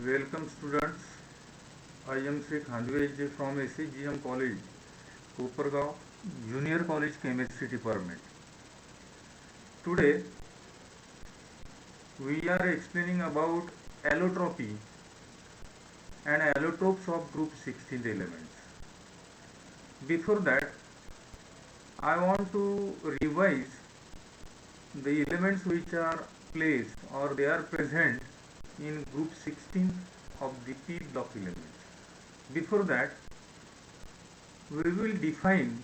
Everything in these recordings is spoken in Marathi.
Welcome students. I am Sheikh Handwe from SCGM College, Kopargaon, Junior College Chemistry Department. Today we are explaining about allotropy and allotropes of group 16 elements. Before that, I want to revise the elements which are placed or they are present in group 16 of the p block elements. Before that, we will define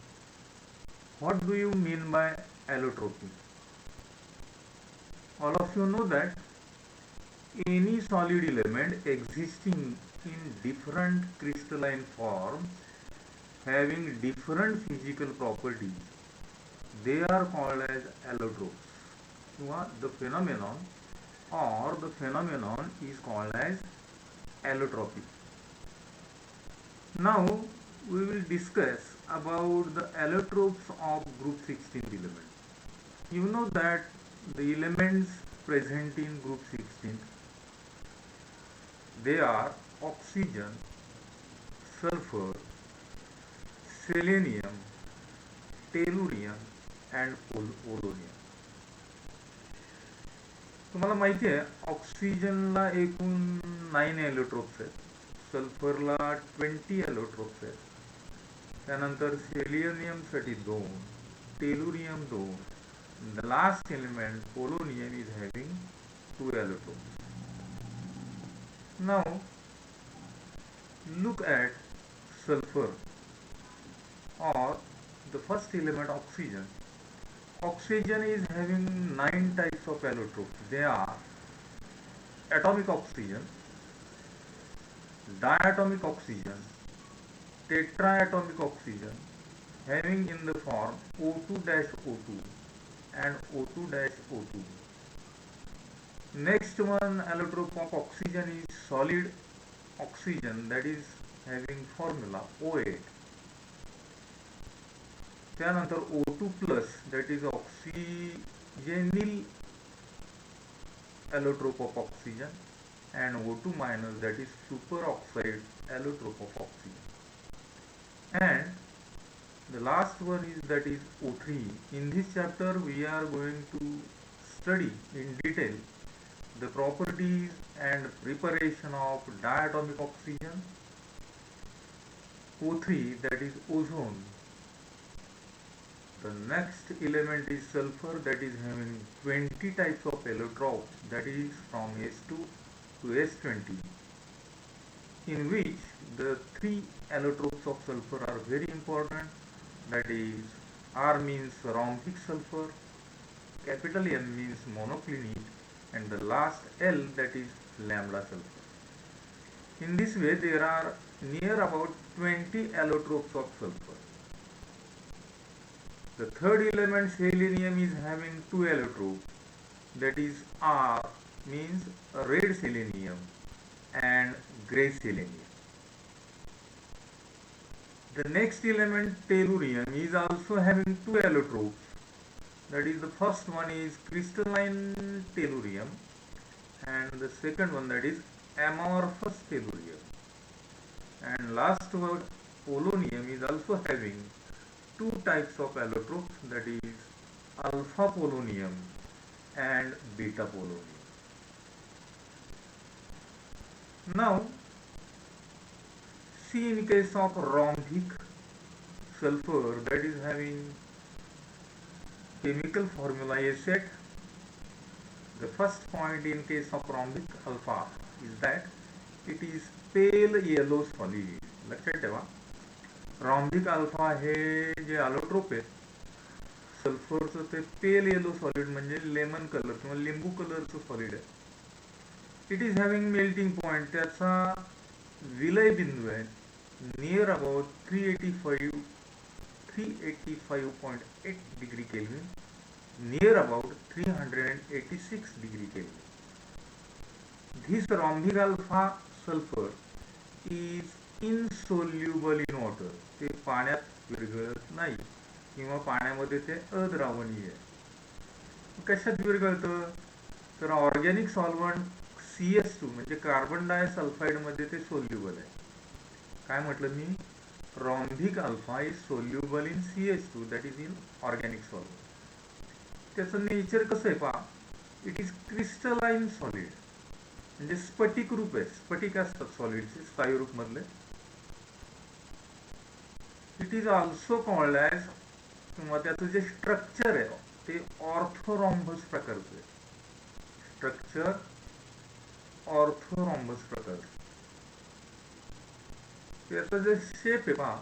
what do you mean by allotropy. All of you know that any solid element existing in different crystalline forms having different physical properties, they are called as allotropes. The phenomenon is called as allotropy. Now we will discuss about the allotropes of group 16 elements. You know that the elements present in group 16, they are oxygen, sulfur, selenium, tellurium and polonium. तुम्हाला माहिती आहे ऑक्सिजनला एकूण 9 एलोट्रोप्स आहेत, सल्फरला 20 एलोट्रोप्स आहेत, त्यानंतर सेलेनियमसाठी 2, tellurium 2, the last element polonium is having 2 allotropes. Now look at sulfur or the first element oxygen. Oxygen is having 9 types of allotropes. They are atomic oxygen, diatomic oxygen, tetraatomic oxygen having in the form O2-O2 and O2-O2. Next one allotrope of oxygen is solid oxygen, that is having formula O8. त्यानंतर O2 plus, that is oxygenyl allotrope of oxygen, and O2 minus, that is superoxide allotrope of oxygen. And the last one is that is O3. In this chapter we are going to study in detail the properties and preparation of diatomic oxygen, O3, that is ozone. The next element is sulfur, that is having 20 types of allotropes, that is from S2 to S20, in which the 3 allotropes of sulfur are very important, that is R means rhombic sulfur, capital M means monoclinic, and the last L, that is lambda sulfur. In this way there are near about 20 allotropes of sulfur. The third element selenium is having 2 allotropes, that is R means red selenium and grey selenium. The next element tellurium is also having 2 allotropes, that is the first one is crystalline tellurium and the second one, that is amorphous tellurium. And last one polonium is also having 2 types of allotropes, that is alpha polonium and beta polonium. Now see, in case of rhombic sulfur, that is having chemical formula A-set. The first point in case of rhombic alpha is that it is pale yellow solid. लक्षात ठेवा, रॉम्बिक अल्फा हे जे अलोट्रोप आहे सल्फरचं ते पेल येलो सॉलिड म्हणजे लेमन कलर किंवा लिंबू कलरचं सॉलिड आहे. It is having melting point, त्याचा विलय बिंदू आहे near about 385.8 degree kelvin, near about 386 degree Kelvin. This rhombic alpha sulfur is insoluble in water. ते पाण्यात विरघळत नाही किंवा पाण्यामध्ये ते अद्रावणीय आहे. कशात विरघळतं तर ऑर्गॅनिक सॉल्व्हंट CS2 म्हणजे कार्बन डायसल्फाइड मध्ये ते सोल्युबल आहे. काय म्हटलं मी? Rhombic alpha is soluble in CS2 that is in organic solvent. त्याचं नेचर कसं आहे पहा, इट इज क्रिस्टलाइन सॉलिड, म्हणजे स्फटिक रूप आहे. स्फटिक असतात सॉलिडचे स्थायी रूप मधले. It is also called as, किंवा त्याचं जे स्ट्रक्चर आहे ते ऑर्थोरॉम्बस प्रकारचं आहे. स्ट्रक्चर ऑर्थोरॉम्बस प्रकारचं. त्याचा जे शेप आहे पहा,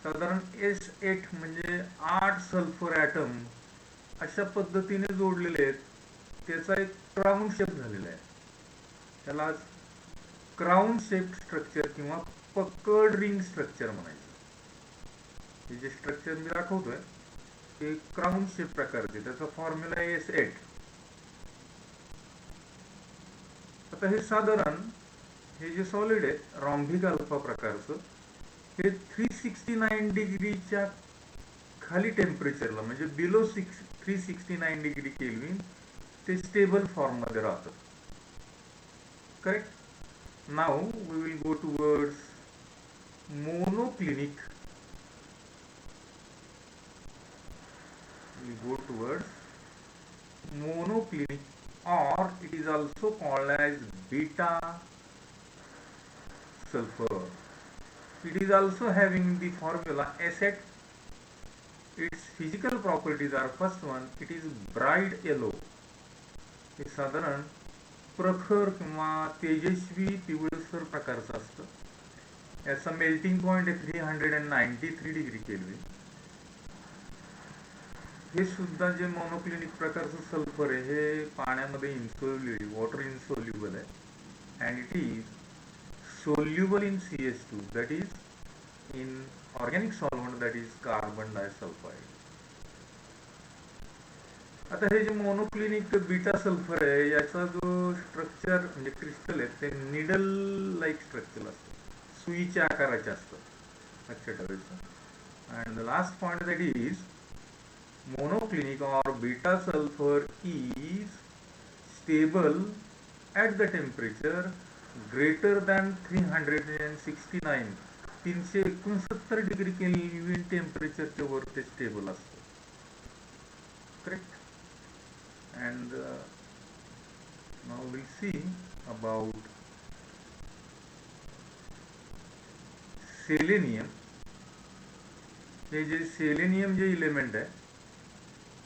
साधारण S8 म्हणजे 8 सल्फर ॲटम अशा पद्धतीने जोडलेले आहेत. त्याचा एक क्राउन शेप झालेला आहे. त्याला क्राउन शेप स्ट्रक्चर किंवा पकड रिंग स्ट्रक्चर म्हणायचं. हे जे स्ट्रक्चर मी दाखवतोय ते क्राउन शेप प्रकारचे. त्याचा फॉर्म्युला आहे S8. आता हे साधारण हे जे सॉलिड आहे रॉम्बिक अल्फा प्रकारचं, हे 369 डिग्रीच्या खाली टेम्परेचरला, म्हणजे बिलो 369 डिग्री केल्विन ते स्टेबल फॉर्म मध्ये राहतं. Correct. Now we will go towards monoclinic. We go towards monoclinic, or it is also called as beta sulfur. It is also having the formula S8. Its physical properties are, first one, it is bright yellow. हे साधारण प्रखर किंवा तेजस्वी पिवळसर प्रकारचं असतं. याचा मेल्टिंग पॉइंट आहे 393 डिग्री केल्विन. हे सुद्धा जे मोनोक्लिनिक प्रकारचं सल्फर आहे हे पाण्यामध्ये इन्सोल्युबल, वॉटर इन्सोल्युबल आहे. And it is soluble in CS2 that is in organic solvent that is carbon disulphide. आता हे जे मोनोक्लिनिक बीटा सल्फर आहे याचा जो स्ट्रक्चर म्हणजे क्रिस्टल आहे ते निडल लाईक स्ट्रक्चर असतं, सुईच्या आकाराचे असतं, लक्षात ठेवायचं. And the last point that is monoclinic or beta sulfur is stable at the temperature greater than 369 degree kelvin टेम्परेचरच्या वर ते स्टेबल असतं. Correct. And now will see about selenium. हे जे सेलेनियम जे इलेमेंट आहे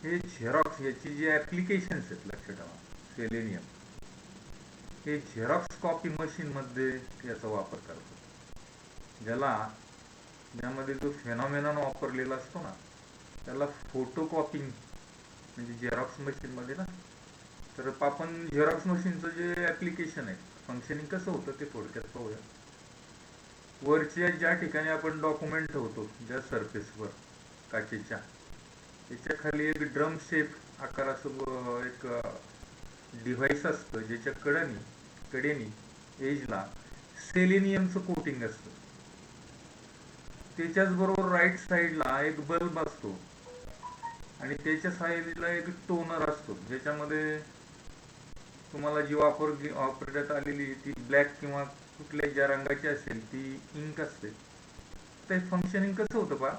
हे झेरॉक्स, याची जी ऍप्लिकेशन्स आहेत लक्षात ठेवा. सेलेनियम हे झेरॉक्स कॉपी मशीन मध्ये याचा वापर करतो. ज्यामध्ये जो फेनॉमेनॉन वापरलेला असतो ना त्याला फोटोकॉपिंग म्हणजे झेरॉक्स मशीन मध्ये ना. तर आपण झेरॉक्स मशीनचं जे ऍप्लिकेशन आहे, फंक्शनिंग कसं होतं ते थोडक्यात पाहूया. वरच्या ज्या ठिकाणी आपण डॉक्युमेंट ठेवतो, ज्या सरफेसवर काचेच्या, त्याच्या खाली एक ड्रम शेप आकाराचं एक डिव्हाइस असतं ज्याच्या कडेनी एजला सेलेनियमचं कोटिंग असतं. त्याच्याच बरोबर राईट साईडला एक बल्ब असतो आणि त्याच्या साईडला एक टोनर असतो ज्याच्यामध्ये तुम्हाला जी वापरण्यात आलेली ती ब्लॅक किंवा कुठल्या ज्या रंगाची असेल ती इंक असते. ते फंक्शनिंग कसं होतं पहा,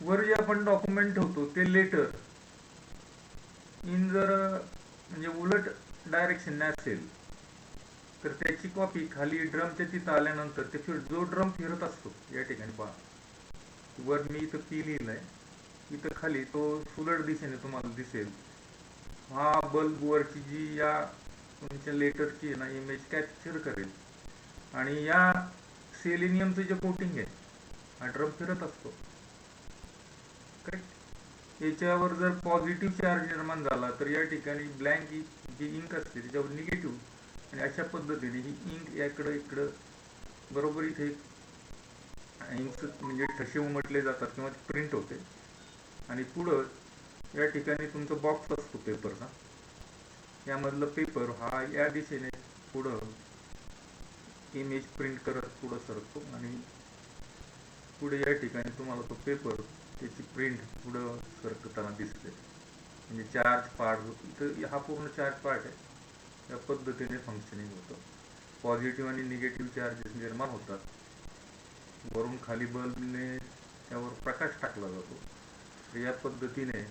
वर जे आपण डॉक्युमेंट ठेवतो ते लेटर इन जर म्हणजे उलट डायरेक्शन असेल तर त्याची कॉपी खाली ड्रमच्या तिथं आल्यानंतर ते जो ड्रम फिरत असतो, या ठिकाणी पहा वर मी इथं पी लिहिलंय, इथं खाली तो उलट दिशेने तुम्हाला दिसेल. हा बल्ब वरची जी या तुमच्या लेटरची ना इमेज कॅप्चर करेल आणि या सेलेनियमचं जे कोटिंग आहे हा ड्रम फिरत असतो. करेक्ट. याच्यावर जर पॉझिटिव्ह चार्ज निर्माण झाला तर या ठिकाणी ब्लँक जी इंक असते त्याच्यावर निगेटिव्ह, आणि अशा पद्धतीने ही इंक इकडं बरोबर इथे इंक म्हणजे ठसे उमटले जातात किंवा प्रिंट होते. आणि पुढं या ठिकाणी तुमचा बॉक्स असतो पेपरचा, यामधलं पेपर हा या दिशेने पुढं इमेज प्रिंट करत पुढं सरकतो आणि पुढे या ठिकाणी तुम्हाला तो पेपर त्याची प्रिंट पुढं सरकताना दिसते. म्हणजे चार्ज पार्ट, इथं हा पूर्ण चार्ज पार्ट आहे या पद्धतीने फंक्शनिंग होतं. पॉझिटिव्ह आणि निगेटिव्ह चार्जेस निर्माण होतात. वरून खाली बल्बने त्यावर प्रकाश टाकला जातो. तर या पद्धतीने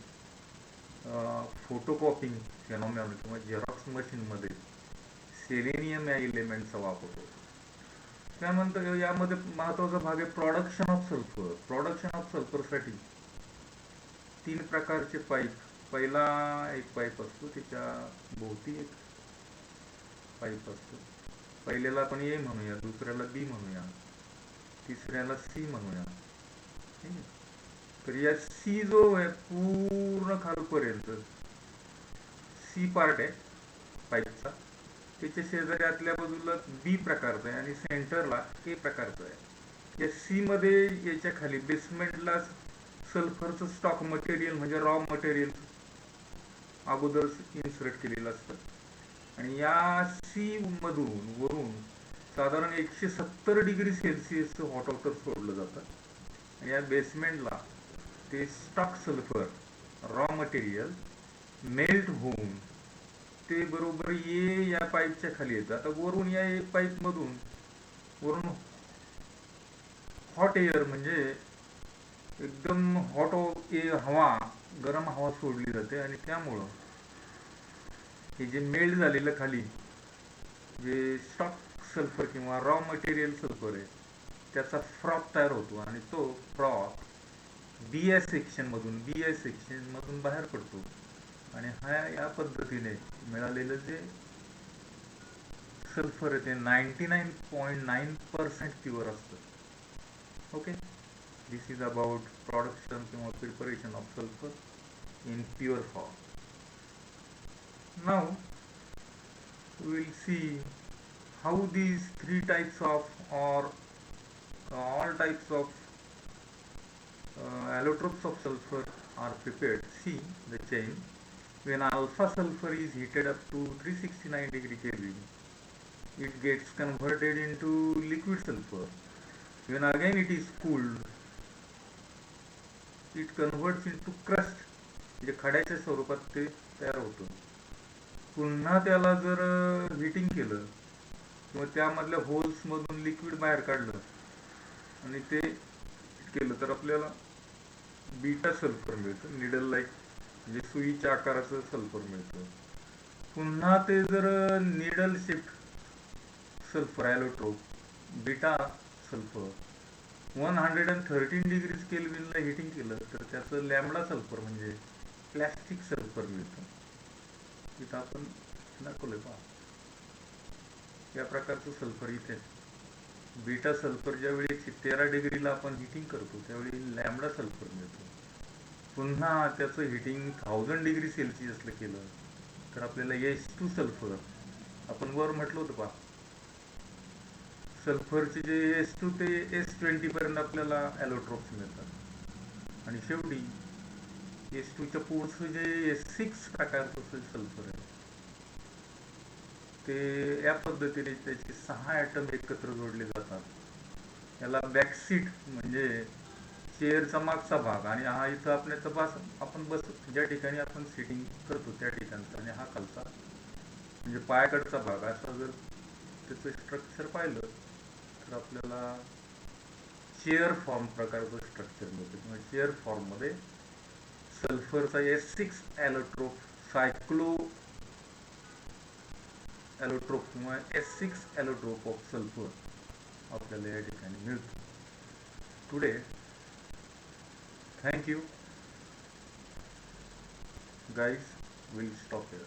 फोटोकॉपिंग फेनॉमेनॉन किंवा झेरॉक्स मशीनमध्ये सेलेनियम या एलिमेंटचा वापर होतो. त्यानंतर यामध्ये महत्त्वाचा भाग आहे production of sulphur. Production of सल्फरसाठी 3 प्रकारचे पाईप. पहिला एक पाईप असतो, त्याच्या भोवती एक पाईप असतो. पहिल्याला आपण ए म्हणूया, दुसऱ्याला बी म्हणूया, तिसऱ्याला सी म्हणूया. ठीक आहे. तर या सी जो आहे पूर्ण खालपर्यंत सी पार्ट आहे पाईपचा, त्याच्या शेजारी आतल्या बाजूला बी प्रकारचा आहे आणि सेंटरला ए प्रकारचा आहे. या सी मध्ये याच्या खाली बेसमेंटला सल्फरचं स्टॉक मटेरियल म्हणजे रॉ मटेरियल अगोदर इन्सर्ट केलेलं असतं. आणि या सी मधून वरून साधारण 170 डिग्री सेल्सिअसचं हॉट वॉटर सोडलं जातं. आणि या बेसमेंटला ते stock sulphur raw material melt होऊन ते बरोबर या पाईपच्या खाली येतं. आता वरून या पाईप मधून वरून हॉट एअर म्हणजे एकदम हॉट हवा, गरम हवा सोडली जाते आणि त्यामुळं हे जे मेल्ट झालेलं खाली जे स्टॉक सल्फर किंवा रॉ मटेरियल सल्फर आहे त्याचा फ्रॉथ तयार होतो आणि तो फ्रॉथ बीएस सेक्शन मधून बाहेर पडतो. आणि या पद्धतीने मिळालेलं जे सल्फर आहे ते 99.9% प्युअर असतं. Okay, this is about production किंवा preparation of sulphur in pure form. Now we will see how these 3 types of or all types of allotropes of sulfur are prepared. See the chain. When alpha sulfur is heated up to 369 degree Kelvin, it gets converted into liquid sulfur. When again it is cooled, it converts into crust, म्हणजे खड्याच्या स्वरूपात ते तयार होतं. पुन्हा त्याला जर हिटिंग केलं किंवा त्यामधल्या होल्स मधून लिक्विड बाहेर काढलं आणि ते केलं तर आपल्याला बीटा सल्फर मिळतं, निडल लाईक म्हणजे सुईच्या आकाराचं सल्फर मिळतं. पुन्हा ते जर needle shaped sulphur allotrope beta sulphur 113 degree केल्विनला हिटिंग केलं तर त्याचं लॅम्बडा सल्फर म्हणजे प्लॅस्टिक सल्फर मिळतं. इथं आपण दाखवलंय पहा, या प्रकारचं सल्फर इथे. बीटा सल्फर ज्यावेळी 113 डिग्रीला आपण हिटिंग करतो त्यावेळी लॅम्बडा सल्फर मिळतो. पुन्हा त्याचं हिटिंग 1000 डिग्री सेल्सिअसला केलं तर आपल्याला H2 सल्फर, आपण वर म्हटलं होतं पहा, सल्फरचे जे H2 ते S20 पर्यंत आपल्याला ॲलोट्रोप्स मिळतात. आणि शेवटी H2च्या पुढचं जे S6 प्रकारचं सल्फर आहे ते या पद्धतीने त्याचे 6 ॲटम एकत्र जोडले जातात. याला बॅकसीट म्हणजे चेअरचा मागचा भाग आणि हा इथं आपण ज्या ठिकाणी आपण सिटिंग करतो त्या ठिकाणचा आणि हा खालचा म्हणजे पायाकडचा भाग. असा जर त्याचं स्ट्रक्चर पाहिलं तर आपल्याला चेअर फॉर्म प्रकारचं स्ट्रक्चर मिळतं किंवा चेअर फॉर्ममध्ये सल्फरचा S6 ॲलोट्रोप सायक्लो ॲलोट्रोप किंवा S6 ॲलोट्रोप ऑफ सल्फर आपल्याला या ठिकाणी मिळतो. Today thank you guys, we'll stop here.